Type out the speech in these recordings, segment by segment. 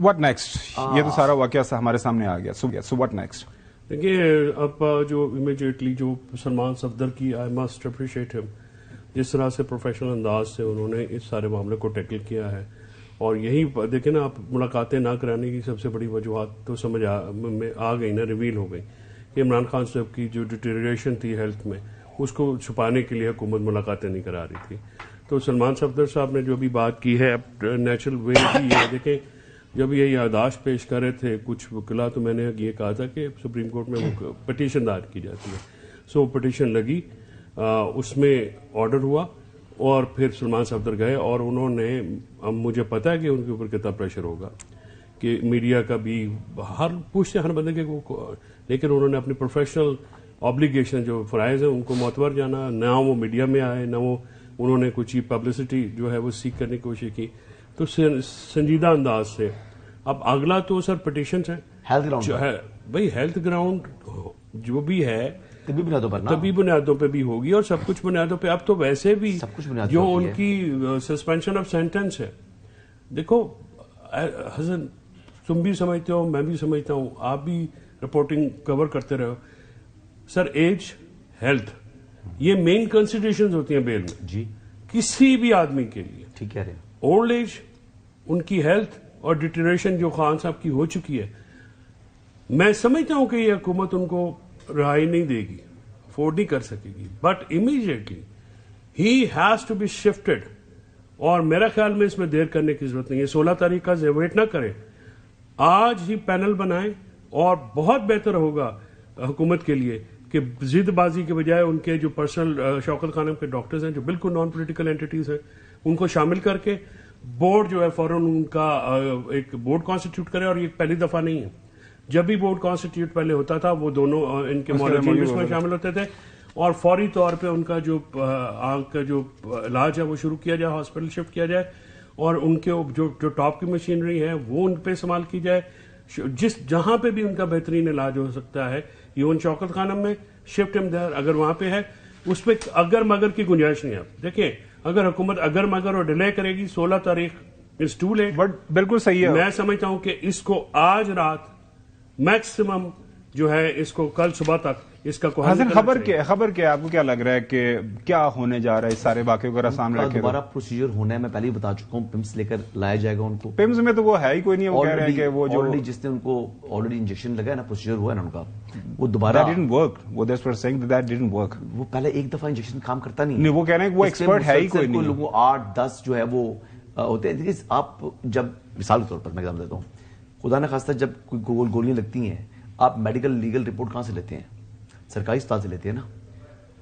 What next? یہ تو سارا واقعہ ہمارے سامنے آ گیا. So what next? دیکھیے اب جو امیڈیٹلی جو سلمان صفدر کی آئی مسٹ اپریشیٹ ہم جس طرح سے پروفیشنل انداز سے انہوں نے اس سارے معاملے کو ٹیکل کیا ہے. اور یہی دیکھیں نا، آپ ملاقاتیں نہ کرانے کی سب سے بڑی وجوہات تو سمجھ میں آ گئی نا، ریویل ہو گئی کہ عمران خان صاحب کی جو ڈیٹیریشن تھی ہیلتھ میں اس کو چھپانے کے لیے حکومت ملاقاتیں نہیں کرا رہی تھی. تو سلمان صفدر صاحب نے جو بھی بات کی ہے اب نیچرل وے بھی ہے. دیکھیں جب یہ یادداشت پیش کر رہے تھے کچھ وکلا تو میں نے یہ کہا تھا کہ سپریم کورٹ میں وہ پٹیشن دائر کی جاتی ہے. سو پٹیشن لگی، اس میں آرڈر ہوا اور پھر سلمان صفدر گئے اور انہوں نے، اب مجھے پتا ہے کہ ان کے اوپر کتنا پریشر ہوگا کہ میڈیا کا بھی پوچھتے ہر بندے کے، لیکن انہوں نے اپنی پروفیشنل آبلیگیشن جو فرائض ہیں ان کو معتبر جانا. نہ وہ میڈیا میں آئے، نہ وہ انہوں نے کچھ پبلسٹی جو ہے وہ سیکھ کرنے کی کوشش کی. تو سنجیدہ انداز سے اب اگلا تو سر پٹیشنز ہیں بھائی، ہیلتھ گراؤنڈ جو بھی ہے طبی بنیادوں پہ بھی ہوگی اور سب کچھ بنیادوں پہ. اب تو ویسے بھی جو ان کی سسپینشن آف سینٹنس ہے، دیکھو حسن تم بھی سمجھتے ہو، میں بھی سمجھتا ہوں، آپ بھی رپورٹنگ کور کرتے رہو سر، ایج ہیلتھ یہ مین کنسیڈریشنز ہوتی ہیں بیل میں جی کسی بھی آدمی کے لیے. ٹھیک کہہ رہے ہیں. اولڈ ایج، ان کی ہیلتھ اور ڈیٹیریشن جو خان صاحب کی ہو چکی ہے، میں سمجھتا ہوں کہ یہ حکومت ان کو رہائی نہیں دے گی، افورڈ نہیں کر سکے گی، but immediately he has to be shifted. اور میرا خیال میں اس میں دیر کرنے کی ضرورت نہیں ہے. 16 تاریخ کا ویٹ نہ کریں، آج ہی پینل بنائیں اور بہت بہتر ہوگا حکومت کے لیے کہ ضد بازی کے بجائے ان کے جو پرسنل شوکت خانم کے ڈاکٹرز ہیں جو بالکل نان پولیٹیکل اینٹیز ہیں ان کو شامل کر کے بورڈ جو ہے فوراً ان کا ایک بورڈ کانسٹیٹیوٹ کرے. اور یہ پہلی دفعہ نہیں ہے، جب بھی بورڈ کانسٹیٹیوٹ پہلے ہوتا تھا وہ دونوں ان کے مالجینس میں شامل ہوتے تھے اور فوری طور پہ ان کا جو آنکھ کا جو علاج ہے وہ شروع کیا جائے، ہاسپٹل شفٹ کیا جائے اور ان کے جو ٹاپ کی مشینری ہے وہ ان پہ استعمال کی جائے. جہاں پہ بھی ان کا بہترین علاج ہو سکتا ہے ایون شوکت خانم میں شفٹ اگر وہاں پہ ہے، اس پہ اگر مگر کی گنجائش نہیں ہے. دیکھیں اگر حکومت اگر مگر اور ڈیلے کرے گی 16 تاریخ از ٹو لیٹ. بٹ بالکل صحیح ہے. میں سمجھتا ہوں کہ اس کو آج رات میکسیمم جو ہے اس کو کل صبح تک اس کا کوئی حسن خبر کیا آپ کو کیا لگ رہا ہے کہ کیا ہونے جا رہا ہے اس سارے واقعے کو سامنے رکھ کے؟ دوبارہ پروسیجر ہونا ہے، میں پہلے ہی بتا چکا ہوں، پمس لے کر لایا جائے گا ان کو. پمس میں تو وہ ہے ہی کوئی نہیں، وہ کہہ رہے ہیں کہ وہ جو آلریڈی جس نے ان کو آلریڈی انجیکشن لگا ہے نا، پروسیجر ہوا ہے نا ان کا، وہ دوبارہ وہ پہلے ایک دفعہ انجیکشن کام کرتا نہیں. وہ کہہ رہے ہیں کہ وہ ایکسپرٹ ہے ہی کوئی نہیں. لوگوں 8-10 جو ہے وہ ہوتے ہیں. آپ جب مثال کے طور پر میں ایگزامپل دیتا ہوں، خدا نہ خواستہ جب کوئی گولیاں لگتی ہیں آپ میڈیکل لیگل رپورٹ کہاں سے لیتے ہیں؟ سرکاری اسپتال سے لیتے ہیں نا.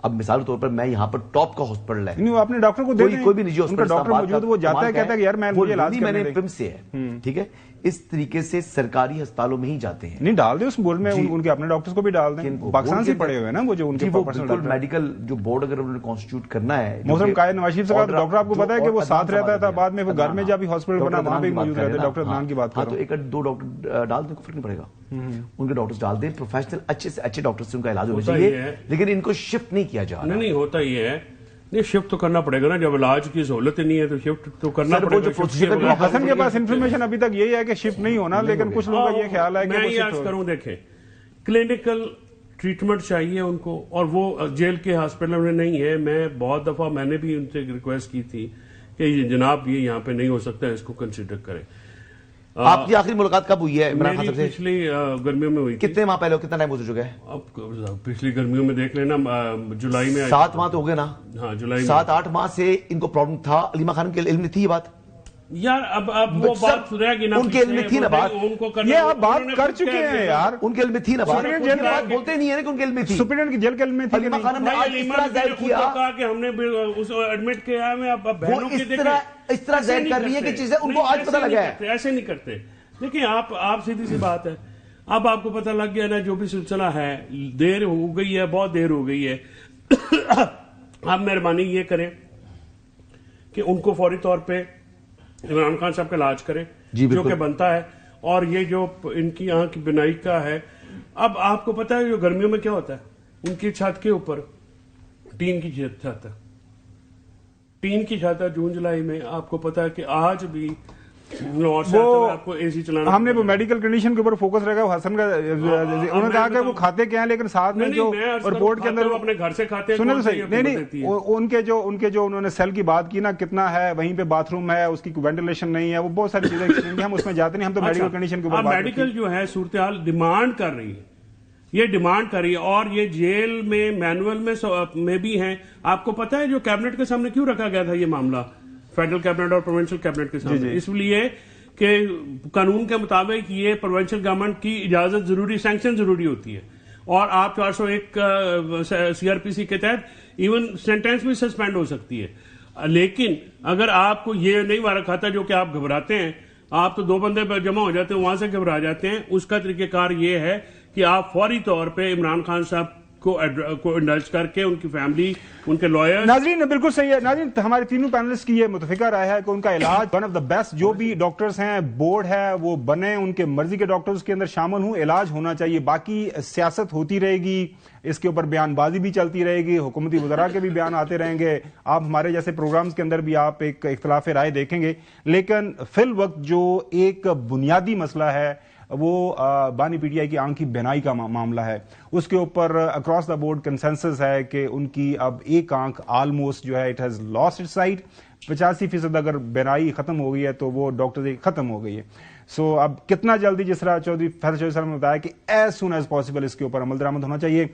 اب مثال کے طور پر میں یہاں پر ٹاپ کا ہاسپٹل ہے، نہیں اپنے ڈاکٹر کو کوئی بھی نجی ہاسپٹل ڈاکٹر موجود، وہ جاتا ہے کہتا ہے کہ یار میں میں نے پمس سے ہے، ٹھیک ہے. اس طریقے سے سرکاری ہسپتالوں میں ہی جاتے ہیں. نہیں ڈال دیں اس بورڈ میں ان کے اپنے ڈاکٹرز کو بھی ڈال دیں. پاکستان سے پڑے ہوئے نا وہ جو ان کے بالکل میڈیکل جو بورڈ اگر انہوں نے کانسٹیٹیوٹ کرنا ہے. محترم قائد نواز شریف صاحب ڈاکٹر آپ کو پتا ہے کہ وہ ساتھ رہتا تھا، بعد میں وہ گھر میں جب ہاسپٹل بنا وہاں بھی موجود رہتے. ڈاکٹر عدنان کی بات کر رہا ہوں. تو 1-2 ڈاکٹر ڈال دیں، فرق نہیں پڑے گا. ان کے ڈاکٹرز ڈال دیں، پروفیشنل اچھے سے اچھے ڈاکٹر سے ان کا علاج ہونا چاہیے، لیکن ان کو شفٹ نہیں کیا جا رہا. نہیں ہوتا یہ ہے، نہیں شفٹ تو کرنا پڑے گا نا، جب علاج کی سہولت نہیں ہے تو شفٹ تو کرنا پڑے گا. حسن کے پاس انفارمیشن ابھی تک یہی ہے کہ شفٹ نہیں ہونا، لیکن کچھ لوگوں کا یہ خیال ہے کہ میں یہ عرض کروں، دیکھیں کلینکل ٹریٹمنٹ چاہیے ان کو اور وہ جیل کے ہاسپٹل میں نہیں ہے. میں بہت دفعہ میں نے بھی ان سے ریکویسٹ کی تھی کہ جناب یہ یہاں پہ نہیں ہو سکتا ہے، اس کو کنسیڈر کریں. آپ کی آخری ملاقات کب ہوئی ہے عمران خان سے؟ پچھلی گرمیوں میں ہوئی. کتنے ماہ پہلے، کتنا ٹائم ہو چکا ہے؟ اب پچھلی گرمیوں میں دیکھ لینا، جولائی میں 7 ماہ تو ہو گئے نا. ہاں جولائی میں 7-8 ماہ سے ان کو پرابلم تھا. علیمہ خانم کے علم میں تھی یہ بات یار؟ اب وہ بات رہ گی نا، ان کے علم میں تھی نا بات، یہ آپ بات کر چکے ہیں یار. ان کے علم میں تھی نا بات، بولتے نہیں ہے کہ ان کے علم میں تھی. سپرنٹینڈنٹ کی جیل کے علم میں تھی. علیمہ خانم نے آج اس طرح ظاہر کیا کہ ہم نے اس ایڈمٹ کیا ہے، اب بہنوں کی اس طرح ظاہر کر رہی ہے کہ چیزیں ان کو آج پتہ لگا ہے. ایسے نہیں کرتے. دیکھیں آپ سیدھی سی بات ہے، اب آپ کو پتہ لگ گیا نا جو بھی سلسلہ ہے، دیر ہو گئی ہے، بہت دیر ہو گئی ہے. آپ مہربانی یہ کریں کہ ان کو فوری طور پہ عمران خان صاحب کا علاج کریں جو کہ بنتا ہے. اور یہ جو ان کی آنکھ کی بینائی کا ہے، اب آپ کو پتہ ہے جو گرمیوں میں کیا ہوتا ہے، ان کی چھت کے اوپر ٹین کی چھت ہے. ٹین کی چھت ہے جون جولائی میں. آپ کو پتہ ہے کہ آج بھی وہ آپ کو اے سی چلانا, ہم نے وہ میڈیکل کنڈیشن کے اوپر فوکس رہے گا. حسن کا انہوں نے کہا کہ وہ کھاتے کیا ہیں, لیکن ساتھ میں جو رپورٹ کے اندر اپنے گھر سے کھاتے ہیں, سنیں تو صحیح, نہیں ان کے جو انہوں نے سیل کی بات کی نا, کتنا ہے وہیں پہ باتھ روم ہے, اس کی وینٹیلیشن نہیں ہے, وہ بہت ساری چیزیں ایکسپلین کی, ہم اس میں جاتے نہیں, ہم تو میڈیکل کنڈیشن کے اوپر بات. میڈیکل جو ہے صورتحال ڈیمانڈ کر رہی ہے, یہ ڈیمانڈ کری, اور یہ جیل میں مینول میں بھی ہیں. آپ کو پتا ہے جو کیبنٹ کے سامنے کیوں رکھا گیا تھا یہ معاملہ, فیڈرل کیبنٹ اور پروونشل کیبنٹ کے سامنے, اس لیے کہ قانون کے مطابق یہ پروونشل گورنمنٹ کی اجازت ضروری, سینکشن ضروری ہوتی ہے, اور آپ 401 سی آر پی سی کے تحت ایون سینٹینس بھی سسپینڈ ہو سکتی ہے. لیکن اگر آپ کو یہ نہیں وارا کھاتا جو کہ آپ گھبراتے ہیں, آپ تو 2 بندے جمع ہو جاتے ہیں, وہاں سے گھبرا جاتے ہیں, اس کا طریقہ کار یہ ہے کہ آپ فوری طور پہ عمران خان صاحب کو انڈلج کر کے ان کی فیملی, ان کے لائر. ناظرین بالکل صحیح ہے. ناظرین ہمارے تینوں پینلسٹ کی یہ متفقہ رائے ہے کہ ان کا علاج ون آف دا بیسٹ, جو بھی ڈاکٹرز ہیں, بورڈ ہے, وہ بنے, ان کے مرضی کے ڈاکٹرز کے اندر شامل ہوں, علاج ہونا چاہیے. باقی سیاست ہوتی رہے گی, اس کے اوپر بیان بازی بھی چلتی رہے گی, حکومتی وزراء کے بھی بیان آتے رہیں گے, آپ ہمارے جیسے پروگرامز کے اندر بھی آپ ایک اختلاف رائے دیکھیں گے. لیکن فی الوقت جو ایک بنیادی مسئلہ ہے وہ بانی پی ٹی آئی کی آنکھ کی بینائی کا معاملہ ہے, اس کے اوپر اکراس دا بورڈ کنسنسس ہے کہ ان کی اب ایک آنکھ آلموسٹ جو ہے it has lost it sight. 85% اگر بینائی ختم ہو گئی ہے تو وہ ڈاکٹر ختم ہو گئی ہے. سو اب کتنا جلدی, جس طرح چودھری فیصل چودھری صاحب نے بتایا کہ ایز سون ایز پاسبل اس کے اوپر عمل درآمد ہونا چاہیے.